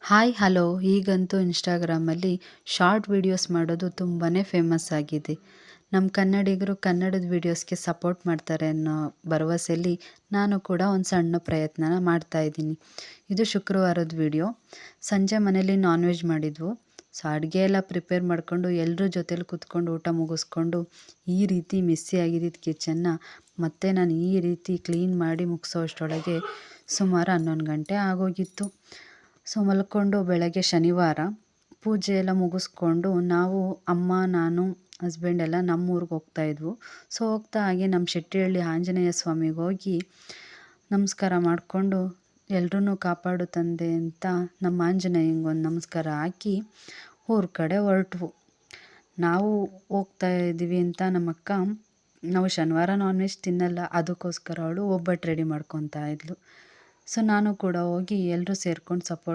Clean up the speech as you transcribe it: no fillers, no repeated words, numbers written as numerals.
Hi hello ಈಗಂತೂ ಇನ್ಸ್ಟಾಗ್ರಾಮಲ್ಲಿ short videos ಮಾಡೋದು ತುಂಬಾ ಫೇಮಸ್ ಆಗಿದೆ. ನಮ್ಮ ಕನ್ನಡಿಗರು ಕನ್ನಡದ ವೀಡಿಯೋಸ್ಗೆ ಸಪೋರ್ಟ್ ಮಾಡ್ತಾರೆ ಅನ್ನೋ ಭರವಸೆಯಲ್ಲಿ ನಾನು ಕೂಡ ಒಂದು ಸಣ್ಣ ಪ್ರಯತ್ನನ ಮಾಡ್ತಾಯಿದ್ದೀನಿ. ಇದು ಶುಕ್ರವಾರದ ವೀಡಿಯೋ. ಸಂಜೆ ಮನೇಲಿ ನಾನ್ ವೆಜ್ ಮಾಡಿದ್ವು. ಸೊ ಅಡುಗೆ ಎಲ್ಲ ಪ್ರಿಪೇರ್ ಮಾಡಿಕೊಂಡು ಎಲ್ಲರ ಜೊತೇಲಿ ಕೂತ್ಕೊಂಡು ಊಟ ಮುಗಿಸ್ಕೊಂಡು ಈ ರೀತಿ ಮೆಸ್ಸಿ ಆಗಿದ್ದಿದ್ದು ಕಿಚನ್ನ ಮತ್ತೆ ನಾನು ಈ ರೀತಿ ಕ್ಲೀನ್ ಮಾಡಿ ಮುಗಿಸೋ ಅಷ್ಟರೊಳಗೆ ಸುಮಾರು 11 ಗಂಟೆ ಆಗೋಗಿತ್ತು. ಸೊ ಮಲ್ಕೊಂಡು ಬೆಳಗ್ಗೆ ಶನಿವಾರ ಪೂಜೆ ಎಲ್ಲ ಮುಗಿಸ್ಕೊಂಡು ನಾವು ಅಮ್ಮ ನಾನು ಹಸ್ಬೆಂಡ್ ಎಲ್ಲ ನಮ್ಮ ಊರಿಗೆ ಹೋಗ್ತಾಯಿದ್ವು. ಸೊ ಹೋಗ್ತಾ ಹಾಗೆ ನಮ್ಮ ಶೆಟ್ಟಿಹಳ್ಳಿ ಆಂಜನೇಯ ಸ್ವಾಮಿಗೆ ಹೋಗಿ ನಮಸ್ಕಾರ ಮಾಡಿಕೊಂಡು ಎಲ್ರೂ ಕಾಪಾಡು ತಂದೆ ಅಂತ ನಮ್ಮ ಆಂಜನೇಯಂಗೆ ಒಂದು ನಮಸ್ಕಾರ ಹಾಕಿ ಊರ ಕಡೆ ಹೊರಟ್ವು. ನಾವು ಹೋಗ್ತಾ ಇದ್ದೀವಿ ಅಂತ ನಮ್ಮ ಅಕ್ಕ ನಾವು ಶನಿವಾರ ನಾನ್ ವೆಜ್ ತಿನ್ನಲ್ಲ, ಅದಕ್ಕೋಸ್ಕರ ಅವಳು ಒಬ್ಬಟ್ಟು ರೆಡಿ ಮಾಡ್ಕೊತಾ ಇದ್ಲು. ಸೊ ನಾನು ಕೂಡ ಹೋಗಿ ಎಲ್ಲರೂ ಸೇರ್ಕೊಂಡು ಸಪೋರ್ಟ್